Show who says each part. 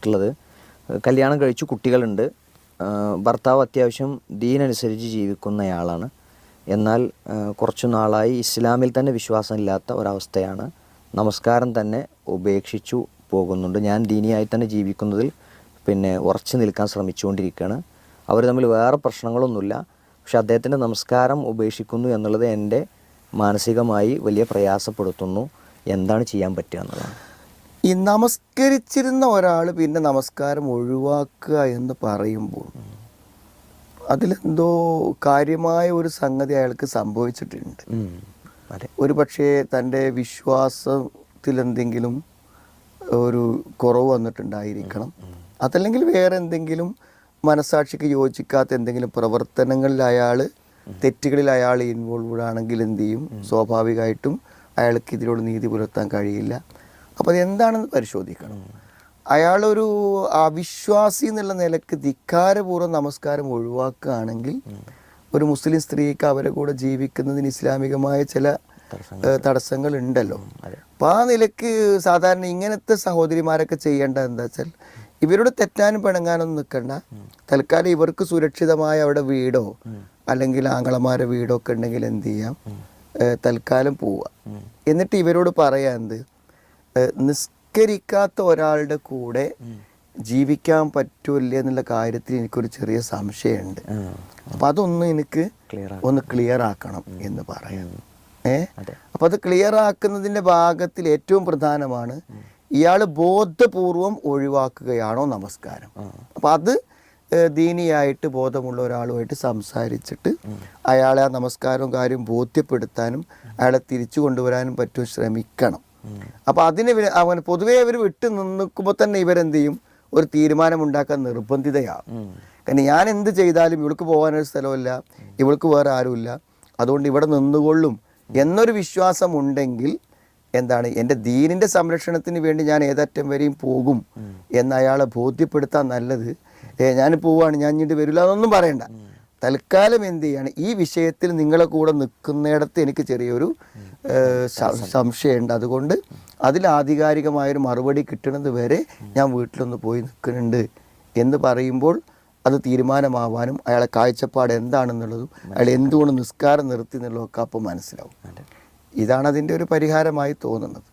Speaker 1: ഉള്ളത്. കല്യാണം കഴിച്ചു, കുട്ടികളുണ്ട്. ഭർത്താവ് അത്യാവശ്യം ദീനനുസരിച്ച് ജീവിക്കുന്നയാളാണ്. എന്നാൽ കുറച്ചു നാളായി ഇസ്ലാമിൽ തന്നെ വിശ്വാസമില്ലാത്ത ഒരവസ്ഥയാണ്. നമസ്കാരം തന്നെ ഉപേക്ഷിച്ചു പോകുന്നുണ്ട്. ഞാൻ ദീനിയായി തന്നെ ജീവിക്കുന്നതിൽ ഉറച്ചു നിൽക്കാൻ ശ്രമിച്ചുകൊണ്ടിരിക്കുകയാണ്. അവർ തമ്മിൽ വേറെ പ്രശ്നങ്ങളൊന്നുമില്ല. പക്ഷെ അദ്ദേഹത്തിൻ്റെ നമസ്കാരം ഉപേക്ഷിക്കുന്നു എന്നുള്ളത് എൻ്റെ മാനസികമായി വലിയ പ്രയാസപ്പെടുത്തുന്നു. എന്താണ് ചെയ്യാൻ പറ്റുക എന്നുള്ളതാണ്.
Speaker 2: ഈ നമസ്കരിച്ചിരുന്ന ഒരാൾ പിന്നെ നമസ്കാരം ഒഴിവാക്കുക എന്ന് പറയുമ്പോൾ അതിലെന്തോ കാര്യമായ ഒരു സംഗതി അയാൾക്ക് സംഭവിച്ചിട്ടുണ്ട്. ഒരു പക്ഷേ തൻ്റെ വിശ്വാസത്തിലെന്തെങ്കിലും ഒരു കുറവ് വന്നിട്ടുണ്ടായിരിക്കണം. അതല്ലെങ്കിൽ വേറെ എന്തെങ്കിലും മനസാക്ഷിക്ക് യോജിക്കാത്ത എന്തെങ്കിലും പ്രവർത്തനങ്ങളിൽ തെറ്റുകളിൽ അയാൾ ഇൻവോൾവ്ഡ് ആണെങ്കിൽ എന്ത് ചെയ്യും? സ്വാഭാവികമായിട്ടും അയാൾക്ക് ഇതിനോട് നീതി പുലർത്താൻ കഴിയില്ല. അപ്പോൾ അതെന്താണെന്ന് പരിശോധിക്കണം. അയാളൊരു അവിശ്വാസി എന്നുള്ള നിലക്ക് ധിക്കാരപൂർവ്വം നമസ്കാരം ഒഴിവാക്കുകയാണെങ്കിൽ ഒരു മുസ്ലിം സ്ത്രീക്ക് അവരെ കൂടെ ജീവിക്കുന്നതിന് ഇസ്ലാമികമായ ചില തടസ്സങ്ങൾ ഉണ്ടല്ലോ. അപ്പം ആ നിലക്ക് സാധാരണ ഇങ്ങനത്തെ സഹോദരിമാരൊക്കെ ചെയ്യേണ്ടത് എന്താ വെച്ചാൽ, ഇവരോട് തെറ്റാനും പിണങ്ങാനൊന്നും നിൽക്കണ്ട. തൽക്കാലം ഇവർക്ക് സുരക്ഷിതമായ അവിടെ വീടോ അല്ലെങ്കിൽ ആങ്ങളമാരെ വീടോ ഒക്കെ ഉണ്ടെങ്കിൽ എന്ത് ചെയ്യാം, തൽക്കാലം പോവുക. എന്നിട്ട് ഇവരോട് പറയാൻ നിസ്കരിക്കാത്ത ഒരാളുടെ കൂടെ ജീവിക്കാൻ പറ്റൂല്ലേ എന്നുള്ള കാര്യത്തിൽ എനിക്കൊരു ചെറിയ സംശയമുണ്ട്. അപ്പം അതൊന്നും എനിക്ക് ഒന്ന് ക്ലിയർ ആക്കണം എന്ന് പറയാം. അപ്പം അത് ക്ലിയർ ആക്കുന്നതിൻ്റെ ഭാഗത്തിൽ ഏറ്റവും പ്രധാനമാണ് ഇയാൾ ബോധപൂർവം ഒഴിവാക്കുകയാണോ നമസ്കാരം. അപ്പം അത് ദീനിയായിട്ട് ബോധമുള്ള ഒരാളുമായിട്ട് സംസാരിച്ചിട്ട് അയാളെ ആ നമസ്കാരവും കാര്യം ബോധ്യപ്പെടുത്താനും അയാളെ തിരിച്ചു കൊണ്ടുവരാനും പറ്റും ശ്രമിക്കണം. അപ്പം അങ്ങനെ പൊതുവേ അവർ വിട്ടു നിൽക്കുമ്പോൾ തന്നെ ഇവരെന്ത് ചെയ്യും? ഒരു തീരുമാനമുണ്ടാക്കാൻ നിർബന്ധിതയാകും. കാരണം ഞാൻ എന്ത് ചെയ്താലും ഇവൾക്ക് പോകാനൊരു സ്ഥലമില്ല, ഇവൾക്ക് വേറെ ആരുമില്ല, അതുകൊണ്ട് ഇവിടെ നിന്നുകൊള്ളും എന്നൊരു വിശ്വാസം ഉണ്ടെങ്കിൽ എന്താണ്, എൻ്റെ ദീനിൻ്റെ സംരക്ഷണത്തിന് വേണ്ടി ഞാൻ ഏതറ്റം വരെയും പോകും എന്ന് അയാളെ ബോധ്യപ്പെടുത്താൻ നല്ലത് ഞാൻ പോവാണ്, ഞാൻ ഇങ്ങോട്ട് വരില്ല എന്നൊന്നും പറയണ്ട. തൽക്കാലം എന്ത് ചെയ്യാണ്, ഈ വിഷയത്തിൽ നിങ്ങളെ കൂടെ നിൽക്കുന്നിടത്ത് എനിക്ക് ചെറിയൊരു സംശയമുണ്ട്. അതുകൊണ്ട് അതിൽ ആധികാരികമായൊരു മറുപടി കിട്ടുന്നത് വരെ ഞാൻ വീട്ടിലൊന്ന് പോയി നിൽക്കുന്നുണ്ട് എന്ന് പറയുമ്പോൾ അത് തീരുമാനമാവാനും അയാളെ കാഴ്ചപ്പാട് എന്താണെന്നുള്ളതും അയാൾ എന്തുകൊണ്ട് നിസ്കാരം നിർത്തി എന്നുള്ളതൊക്കെ അപ്പോൾ മനസ്സിലാവും. ഇതാണ് അതിൻ്റെ ഒരു പരിഹാരമായി തോന്നുന്നത്.